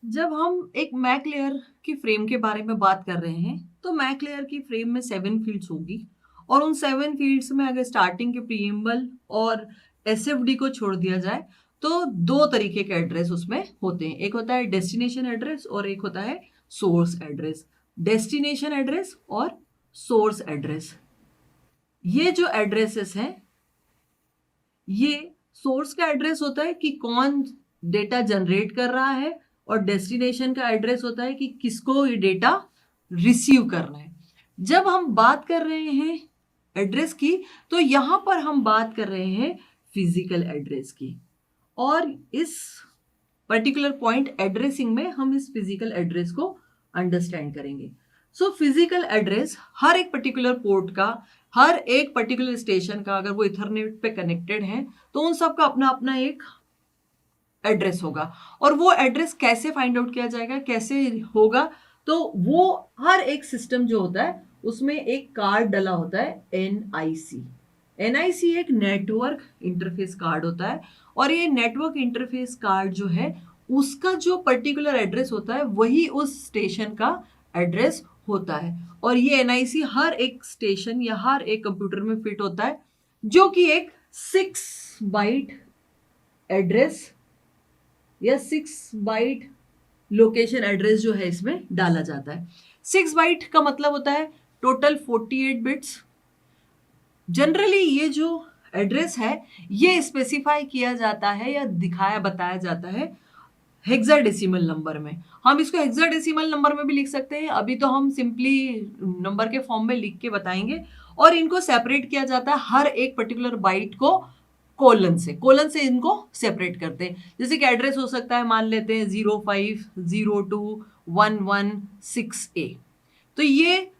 जब हम एक मैक लेयर की फ्रेम के बारे में बात कर रहे हैं तो मैक लेयर की फ्रेम में 7 फील्ड्स होगी और उन 7 फील्ड्स में अगर स्टार्टिंग के प्रीएम्बल और एसएफडी को छोड़ दिया जाए तो दो तरीके के एड्रेस उसमें होते हैं। एक होता है डेस्टिनेशन एड्रेस और एक होता है सोर्स एड्रेस। डेस्टिनेशन एड्रेस और सोर्स एड्रेस, ये जो एड्रेसेस हैं, ये सोर्स का एड्रेस होता है कि कौन डेटा जनरेट कर रहा है और डेस्टिनेशन का एड्रेस होता है कि किसको ये डेटा रिसीव करना है। जब हम बात कर रहे हैं एड्रेस की तो यहां पर हम बात कर रहे हैं फिजिकल एड्रेस की, और इस पर्टिकुलर पॉइंट एड्रेसिंग में हम इस फिजिकल एड्रेस को अंडरस्टैंड करेंगे। सो फिजिकल एड्रेस हर एक पर्टिकुलर पोर्ट का, हर एक पर्टिकुलर स्टेशन का, अगर वो इथरनेट पे कनेक्टेड है तो उन सब का अपना अपना एक एड्रेस होगा। और वो एड्रेस कैसे फाइंड आउट किया जाएगा, कैसे होगा, तो वो हर एक सिस्टम जो होता है उसमें एक कार्ड डला होता है, एनआईसी। एनआईसी एक नेटवर्क इंटरफेस कार्ड होता है और ये नेटवर्क इंटरफेस कार्ड जो है उसका जो पर्टिकुलर एड्रेस होता है वही उस स्टेशन का एड्रेस होता है। और ये एनआईसी हर एक स्टेशन या हर एक कंप्यूटर में फिट होता है, जो कि एक 6 बाइट एड्रेस या 6 बाइट लोकेशन एड्रेस जो है इसमें डाला जाता है। 6 बाइट का मतलब होता है टोटल 48 बिट्स। जनरली ये जो एड्रेस है ये स्पेसिफाई किया जाता है या दिखाया बताया जाता है हेक्साडेसिमल नंबर में। हम इसको हेक्साडेसिमल नंबर में भी लिख सकते हैं, अभी तो हम सिंपली नंबर के फॉर्म में लिख के बताएंगे। और इनको सेपरेट किया जाता है हर एक पर्टिकुलर बाइट को कोलन से इनको सेपरेट करते हैं। जैसे कि एड्रेस हो सकता है, मान लेते हैं 05021166A। तो ये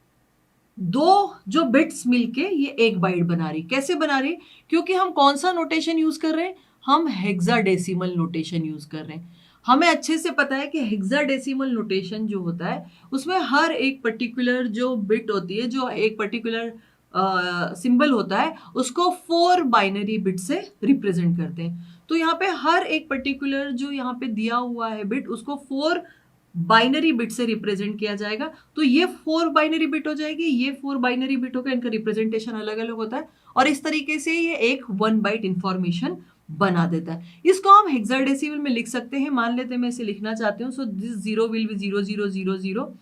दो जो बिट्स मिलके ये एक बाइट बना रही। कैसे बना रही? क्योंकि हम कौन सा नोटेशन यूज कर रहे हैं, हम हेक्साडेसिमल नोटेशन यूज कर रहे हैं। हमें अच्छे से पता है कि हेक्साडेसिमल नोटेशन जो होता है उसमें हर एक पर्टिकुलर जो बिट होती है, जो एक पर्टिकुलर सिंबल होता है, उसको 4 बाइनरी बिट से रिप्रेजेंट करते हैं। तो यहाँ पे हर एक पर्टिकुलर जो यहाँ पे दिया हुआ है बिट, उसको 4 बाइनरी बिट से रिप्रेजेंट किया जाएगा। तो ये 4 बाइनरी बिट हो जाएगी, ये 4 बाइनरी बिट होगा, इनका रिप्रेजेंटेशन अलग अलग होता है और इस तरीके से ये एक 1 बाइट इंफॉर्मेशन बना देता है। इसको हम हेक्साडेसिमल में लिख सकते हैं। मान लेते हैं मैं इसे लिखना चाहती हूँ, सो दिस 0 विल बी 0000,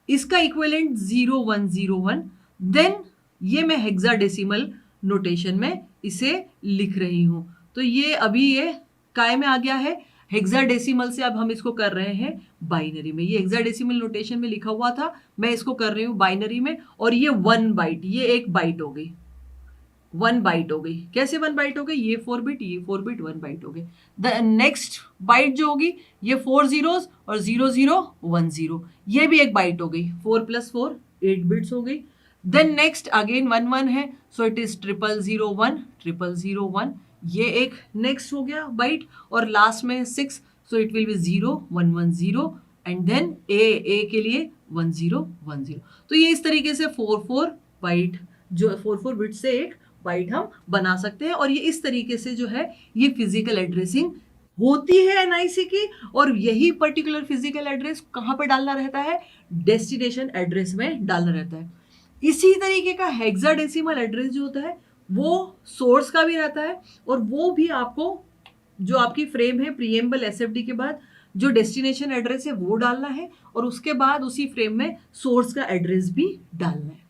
इसका इक्विवेलेंट 0101। देन ये मैं हेक्साडेसिमल नोटेशन में इसे लिख रही हूं। तो ये अभी ये काय में आ गया है, हेक्साडेसिमल से अब हम इसको कर रहे हैं बाइनरी में। ये हेक्साडेसिमल नोटेशन में लिखा हुआ था, मैं इसको कर रही हूँ बाइनरी में। और ये 1 बाइट, ये एक बाइट हो गई, 1 बाइट हो गई। कैसे 1 बाइट हो गई? ये 4 बिट, ये 4 बिट, 1 बाइट हो गई। द नेक्स्ट बाइट जो होगी ये 4 zeros और 0010, ये भी एक बाइट हो गई। 4 + 4 8 बिट्स हो गई। देन नेक्स्ट अगेन 1 1 है, सो इट इज 0001 0001, ये एक नेक्स्ट हो गया बाइट। और लास्ट में 6, so it will be 0110 and then A के लिए 1010। तो ये इस तरीके से 4 4 बाइट, जो 4 4 बिट से एक बाइट हम बना सकते हैं। और ये इस तरीके से जो है ये फिजिकल एड्रेसिंग होती है एनआईसी की। और यही पर्टिकुलर फिजिकल एड्रेस कहां पे डालना रहता है? डेस्टिनेशन एड्रेस में डालना रहता है। इसी तरीके का हेक्साडेसिमल एड्रेस जो होता है वो सोर्स का भी रहता है, और वो भी आपको जो आपकी फ्रेम है प्रीएम्बल एसएफडी के बाद जो डेस्टिनेशन एड्रेस है वो डालना है, और उसके बाद उसी फ्रेम में सोर्स का एड्रेस भी डालना है।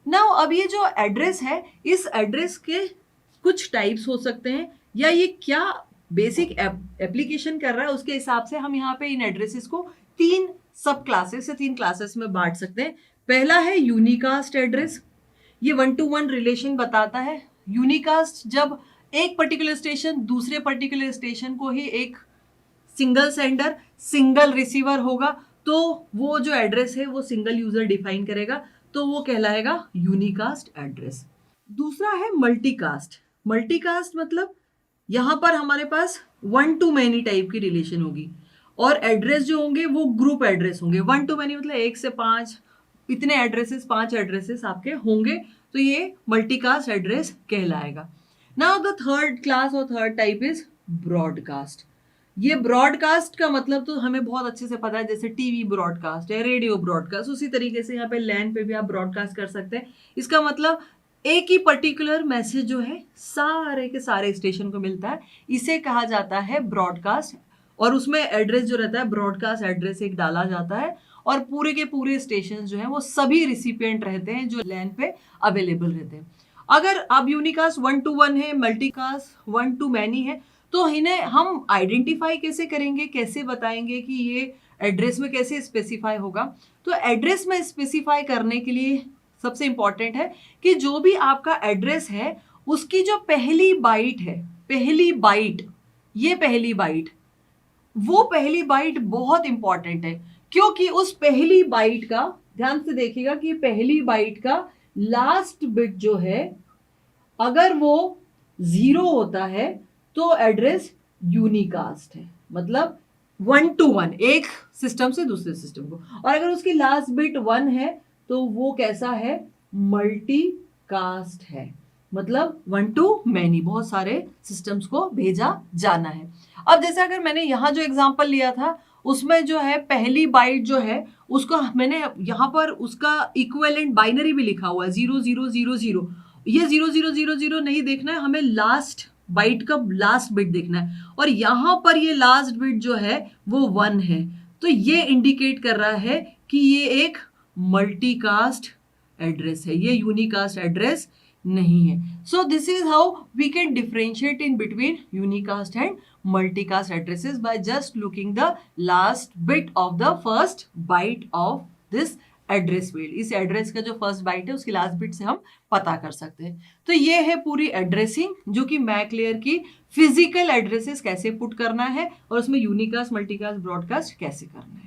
नाउ अब ये जो एड्रेस है, इस एड्रेस के कुछ टाइप्स हो सकते हैं, या ये क्या बेसिक एप्लीकेशन कर रहा है उसके हिसाब से हम यहाँ पे इन एड्रेसेस को 3 सब क्लासेस से 3 क्लासेस में बांट सकते हैं। पहला है यूनिकास्ट एड्रेस। ये 1 to 1 रिलेशन बताता है। यूनिकास्ट जब एक पर्टिकुलर स्टेशन दूसरे पर्टिकुलर स्टेशन को ही एक सिंगल सेंडर सिंगल रिसीवर होगा, तो वो जो एड्रेस है वो सिंगल यूजर डिफाइन करेगा, तो वो कहलाएगा यूनिकास्ट एड्रेस। दूसरा है मल्टीकास्ट। मल्टीकास्ट मतलब यहां पर हमारे पास 1 to many टाइप की रिलेशन होगी, और एड्रेस जो होंगे वो ग्रुप एड्रेस होंगे। 1 to many मतलब 1 से 5, इतने एड्रेसेस, 5 एड्रेसेस आपके होंगे, तो ये मल्टीकास्ट एड्रेस कहलाएगा। नाउ द थर्ड क्लास और थर्ड टाइप इज ब्रॉडकास्ट। ये ब्रॉडकास्ट का मतलब तो हमें बहुत अच्छे से पता है, जैसे टीवी ब्रॉडकास्ट है, रेडियो ब्रॉडकास्ट, उसी तरीके से यहाँ पे लैन पे भी आप ब्रॉडकास्ट कर सकते हैं। इसका मतलब एक ही पर्टिकुलर मैसेज जो है सारे के सारे स्टेशन को मिलता है, इसे कहा जाता है ब्रॉडकास्ट। और उसमें एड्रेस जो रहता है, ब्रॉडकास्ट एड्रेस एक डाला जाता है, और पूरे के पूरे स्टेशन जो है वो सभी रिसिपिएंट रहते हैं जो लैन पे अवेलेबल रहते हैं। अगर अब यूनिकास्ट 1 to 1 है, मल्टीकास्ट 1 to मैनी है, तो इन्हें हम आइडेंटिफाई कैसे करेंगे, कैसे बताएंगे कि ये एड्रेस में कैसे स्पेसिफाई होगा? तो एड्रेस में स्पेसिफाई करने के लिए सबसे इंपॉर्टेंट है कि जो भी आपका एड्रेस है उसकी जो पहली बाइट है, पहली बाइट, ये पहली बाइट, वो पहली बाइट बहुत इंपॉर्टेंट है, क्योंकि उस पहली बाइट का, ध्यान से देखिएगा कि पहली बाइट का लास्ट बिट जो है अगर वो 0 होता है तो एड्रेस यूनिकास्ट है, मतलब 1 to 1, एक सिस्टम से दूसरे सिस्टम को। और अगर उसकी लास्ट बिट 1 है तो वो कैसा है, मल्टीकास्ट है, मतलब 1 to मैनी, बहुत सारे सिस्टम्स को भेजा जाना है। अब जैसे अगर मैंने यहाँ जो एग्जांपल लिया था उसमें जो है पहली बाइट जो है उसको मैंने यहाँ पर उसका इक्विवेलेंट बाइनरी भी लिखा हुआ है 0000। ये 0000 नहीं देखना है, हमें लास्ट बाइट का लास्ट बिट देखना है, और यहाँ पर ये लास्ट बिट जो है वो 1 है, तो ये इंडिकेट कर रहा है कि ये एक मल्टीकास्ट एड्रेस है, ये यूनिकास्ट एड्रेस नहीं है। So this is how we can differentiate in between unicast and multicast addresses by just looking the last bit of the first byte of this address field. इस address का जो first bite है उसकी last bit से हम पता कर सकते हैं। तो ये है पूरी एड्रेसिंग, जो कि मैक लेयर की फिजिकल एड्रेसेस कैसे पुट करना है और उसमें यूनिकास्ट, मल्टीकास्ट, ब्रॉडकास्ट कैसे करना है।